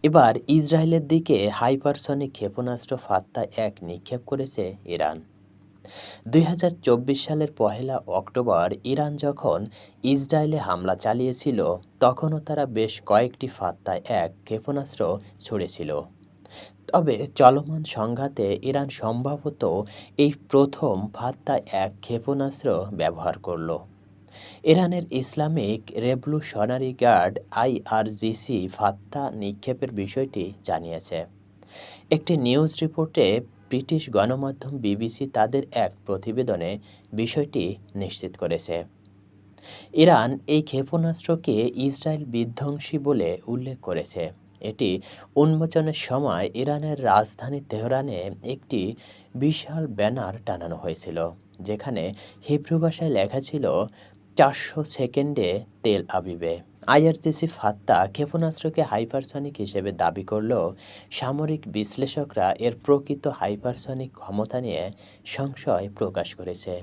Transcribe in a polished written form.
এবার ইসরায়েলের দিকে হাইপারসনিক ক্ষেপণাস্ত্র ফাত্তা-১ নিক্ষেপ করেছে ইরান। ২০২৪ সালের ১লা অক্টোবর ইরান যখন ইসরায়েলে হামলা চালিয়েছিল, তখনও তারা বেশ কয়েকটি ফাত্তা-১ ক্ষেপণাস্ত্র ছুড়েছিল। তবে চলমান সংঘাতে ইরান সম্ভবত এই প্রথম ফাত্তা-১ ক্ষেপণাস্ত্র ব্যবহার করল। ইরানের ইসলামিক রেভলিউশনারি গার্ড আইআরজিসি ফাত্তা নিক্ষেপের বিষয়টি জানিয়েছে। একটি নিউজ রিপোর্টে ব্রিটিশ গণমাধ্যম বিবিসি তাদের এক প্রতিবেদনে বিষয়টি নিশ্চিত করেছে। ইরান এই ক্ষেপণাস্ত্রকে ইসরায়েল বিধ্বংসী বলে উল্লেখ করেছে। এটি উন্মোচনের সময় ইরানের রাজধানী তেহরানে একটি বিশাল ব্যানার টানানো হয়েছিল, যেখানে হিব্রু ভাষায় লেখা ছিল ৪০০ সেকেন্ডে তেল আবিবে। আইআরজিসি ফাত্তা ক্ষেপণাস্ত্রকে হাইপারসনিক হিসেবে দাবি করলেও সামরিক বিশ্লেষকরা এর প্রকৃত হাইপারসনিক ক্ষমতা নিয়ে সংশয় প্রকাশ করেছে।